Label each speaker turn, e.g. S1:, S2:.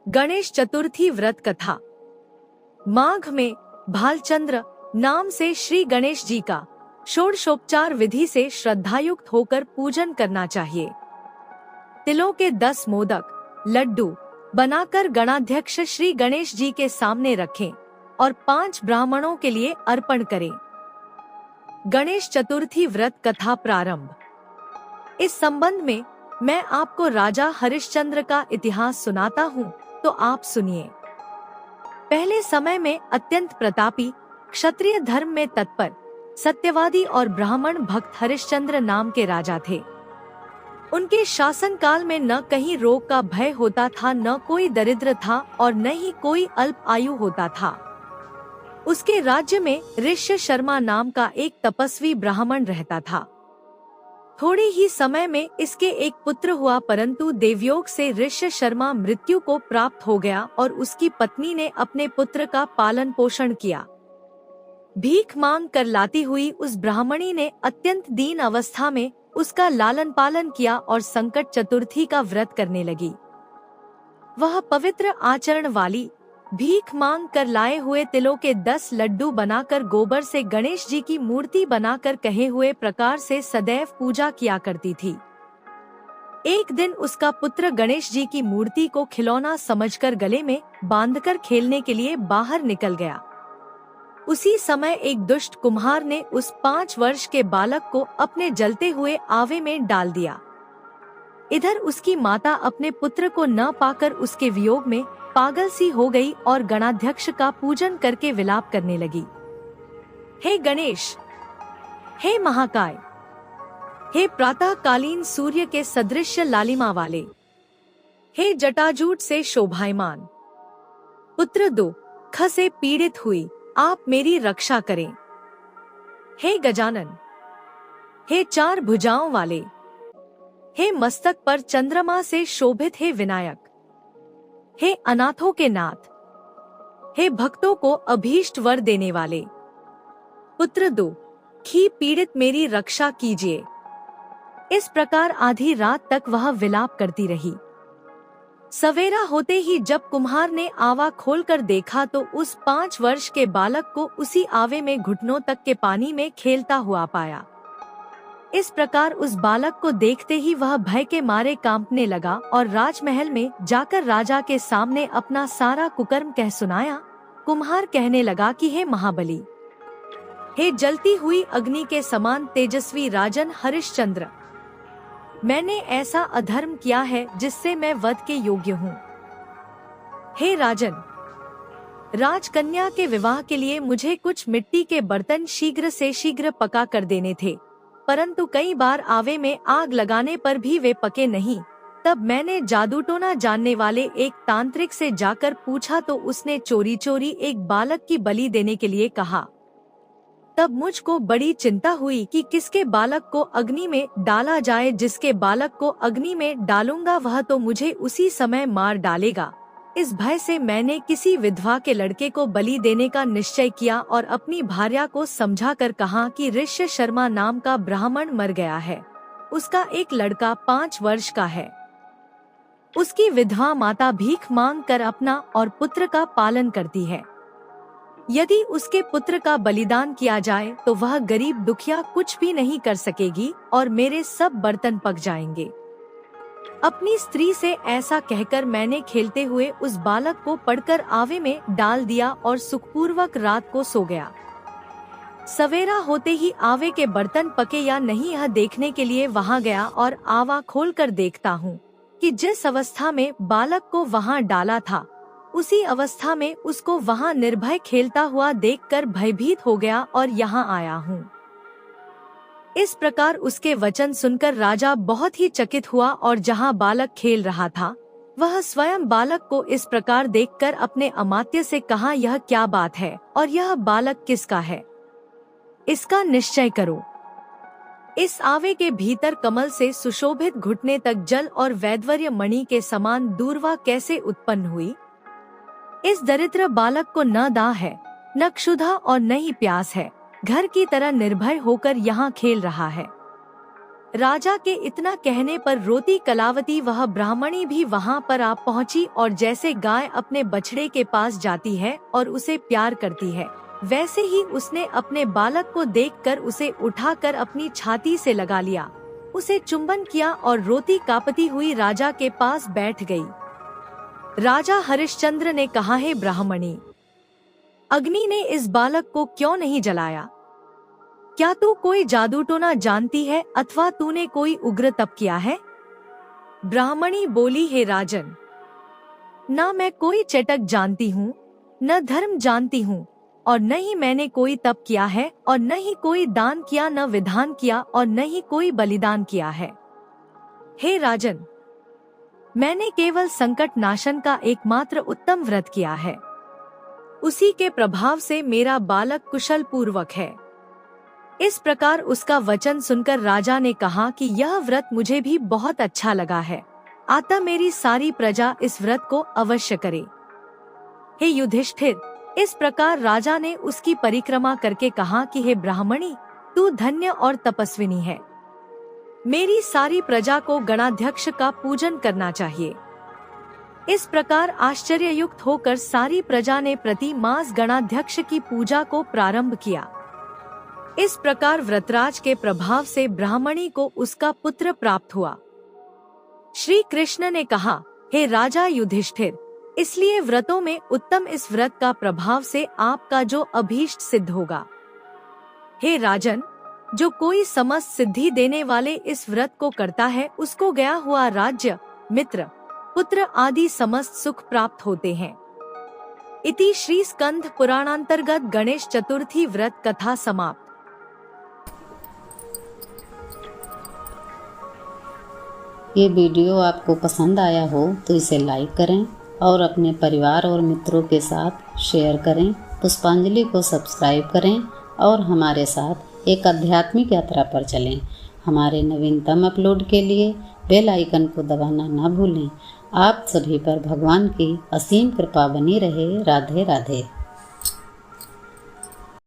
S1: गणेश चतुर्थी व्रत कथा। माघ में भालचंद्र नाम से श्री गणेश जी का षोडशोपचार विधि से श्रद्धायुक्त होकर पूजन करना चाहिए। तिलों के 10 मोदक लड्डू बनाकर गणाध्यक्ष श्री गणेश जी के सामने रखें और 5 ब्राह्मणों के लिए अर्पण करें। गणेश चतुर्थी व्रत कथा प्रारंभ। इस संबंध में मैं आपको राजा हरिश्चंद्र का इतिहास सुनाता हूँ, तो आप सुनिए। पहले समय में अत्यंत प्रतापी, क्षत्रिय धर्म में तत्पर, सत्यवादी और ब्राह्मण भक्त हरिश्चंद्र नाम के राजा थे। उनके शासन काल में न कहीं रोग का भय होता था, न कोई दरिद्र था और न ही कोई अल्प आयु होता था। उसके राज्य में ऋष्य शर्मा नाम का एक तपस्वी ब्राह्मण रहता था। थोड़े ही समय में इसके एक पुत्र हुआ, परंतु देवयोग से ऋष्य शर्मा मृत्यु को प्राप्त हो गया और उसकी पत्नी ने अपने पुत्र का पालन पोषण किया। भीख मांग कर लाती हुई उस ब्राह्मणी ने अत्यंत दीन अवस्था में उसका लालन पालन किया और संकट चतुर्थी का व्रत करने लगी। वह पवित्र आचरण वाली, भीख मांग कर लाए हुए तिलों के 10 लड्डू बनाकर गोबर से गणेश जी की मूर्ति बनाकर कहे हुए प्रकार से सदैव पूजा किया करती थी। एक दिन उसका पुत्र गणेश जी की मूर्ति को खिलौना समझकर गले में बांधकर खेलने के लिए बाहर निकल गया। उसी समय एक दुष्ट कुम्हार ने उस 5 वर्ष के बालक को अपने जलते हुए आवे में डाल दिया। इधर उसकी माता अपने पुत्र को न पाकर उसके वियोग में पागल सी हो गई और गणाध्यक्ष का पूजन करके विलाप करने लगी। हे गणेश, हे महाकाय, हे प्रातःकालीन सूर्य के सदृश लालिमा वाले, हे जटाजूट से शोभायमान, पुत्र दुख से पीड़ित हुई आप मेरी रक्षा करें। हे गजानन, हे 4 भुजाओं वाले, हे मस्तक पर चंद्रमा से शोभित हे विनायक, हे अनाथों के नाथ, हे भक्तों को अभीष्ट वर देने वाले, पुत्र दुखी पीड़ित मेरी रक्षा कीजिए। इस प्रकार आधी रात तक वह विलाप करती रही। सवेरा होते ही जब कुम्हार ने आवा खोलकर देखा तो उस 5 वर्ष के बालक को उसी आवे में घुटनों तक के पानी में खेलता हुआ पाया। इस प्रकार उस बालक को देखते ही वह भय के मारे कांपने लगा और राजमहल में जाकर राजा के सामने अपना सारा कुकर्म कह सुनाया। कुम्हार कहने लगा कि हे महाबली, हे जलती हुई अग्नि के समान तेजस्वी राजन हरिश्चंद्र, मैंने ऐसा अधर्म किया है जिससे मैं वध के योग्य हूँ। हे राजन, राजकन्या के विवाह के लिए मुझे कुछ मिट्टी के बर्तन शीघ्र से शीघ्र पका कर देने थे, परंतु कई बार आवे में आग लगाने पर भी वे पके नहीं। तब मैंने जादूटोना जानने वाले एक तांत्रिक से जाकर पूछा तो उसने चोरी चोरी एक बालक की बलि देने के लिए कहा। तब मुझको बड़ी चिंता हुई कि किसके बालक को अग्नि में डाला जाए। जिसके बालक को अग्नि में डालूंगा वह तो मुझे उसी समय मार डालेगा। इस भय से मैंने किसी विधवा के लड़के को बलि देने का निश्चय किया और अपनी भार्या को समझा कर कहा कि ऋष्य शर्मा नाम का ब्राह्मण मर गया है, उसका एक लड़का 5 वर्ष का है। उसकी विधवा माता भीख मांग कर अपना और पुत्र का पालन करती है। यदि उसके पुत्र का बलिदान किया जाए तो वह गरीब दुखिया कुछ भी नहीं कर सकेगी और मेरे सब बर्तन पक जाएंगे। अपनी स्त्री से ऐसा कहकर मैंने खेलते हुए उस बालक को पड़कर आवे में डाल दिया और सुखपूर्वक रात को सो गया। सवेरा होते ही आवे के बर्तन पके या नहीं यह देखने के लिए वहां गया और आवा खोलकर देखता हूँ कि जिस अवस्था में बालक को वहां डाला था उसी अवस्था में उसको वहां निर्भय खेलता हुआ देखकर भयभीत हो गया और यहाँ आया हूँ। इस प्रकार उसके वचन सुनकर राजा बहुत ही चकित हुआ और जहाँ बालक खेल रहा था वह स्वयं बालक को इस प्रकार देखकर अपने अमात्य से कहा, यह क्या बात है और यह बालक किसका है, इसका निश्चय करो। इस आवे के भीतर कमल से सुशोभित घुटने तक जल और वैद्वर्य मणि के समान दूर्वा कैसे उत्पन्न हुई। इस दरिद्र बालक को न दाह है, न क्षुधा और न ही प्यास है, घर की तरह निर्भय होकर यहाँ खेल रहा है। राजा के इतना कहने पर रोती कलावती वह ब्राह्मणी भी वहां पर आ पहुंची और जैसे गाय अपने बछड़े के पास जाती है और उसे प्यार करती है, वैसे ही उसने अपने बालक को देखकर उसे उठाकर अपनी छाती से लगा लिया, उसे चुंबन किया और रोती कांपती हुई राजा के पास बैठ गई। राजा हरिश्चंद्र ने कहा, हे ब्राह्मणी, अग्नि ने इस बालक को क्यों नहीं जलाया? क्या तू कोई जादू टोना जानती है अथवा तूने कोई उग्र तप किया है? ब्राह्मणी बोली, हे राजन, न मैं कोई चटक जानती हूँ, न धर्म जानती हूँ, और न ही मैंने कोई तप किया है, और न ही कोई दान किया, न विधान किया, और न ही कोई बलिदान किया है। हे राजन, मैंने केवल संकट नाशन का एकमात्र उत्तम व्रत किया है। उसी के प्रभाव से मेरा बालक कुशल पूर्वक है। इस प्रकार उसका वचन सुनकर राजा ने कहा कि यह व्रत मुझे भी बहुत अच्छा लगा है, अतः मेरी सारी प्रजा इस व्रत को अवश्य करे। हे युधिष्ठिर, इस प्रकार राजा ने उसकी परिक्रमा करके कहा कि हे ब्राह्मणी, तू धन्य और तपस्विनी है। मेरी सारी प्रजा को गणाध्यक्ष का पूजन करना चाहिए। इस प्रकार आश्चर्ययुक्त होकर सारी प्रजा ने प्रति मास गणाध्यक्ष की पूजा को प्रारंभ किया। इस प्रकार व्रतराज के प्रभाव से ब्राह्मणी को उसका पुत्र प्राप्त हुआ। श्री कृष्ण ने कहा, हे राजा युधिष्ठिर, इसलिए व्रतों में उत्तम इस व्रत का प्रभाव से आपका जो अभीष्ट सिद्ध होगा। हे राजन, जो कोई समस्त सिद्धि देने वाले इस व्रत को करता है, उसको गया हुआ राज्य, मित्र, पुत्र आदि समस्त सुख प्राप्त होते हैं। इति श्री स्कंध पुराणांतर्गत गणेश चतुर्थी व्रत कथा समाप्त।
S2: ये वीडियो आपको पसंद आया हो तो इसे लाइक करें और अपने परिवार और मित्रों के साथ शेयर करें। पुष्पांजलि को सब्सक्राइब करें और हमारे साथ एक आध्यात्मिक यात्रा पर चलें। हमारे नवीनतम अपलोड के लिए बेल आइकन को दबाना न भूलें। आप सभी पर भगवान की असीम कृपा बनी रहे। राधे राधे।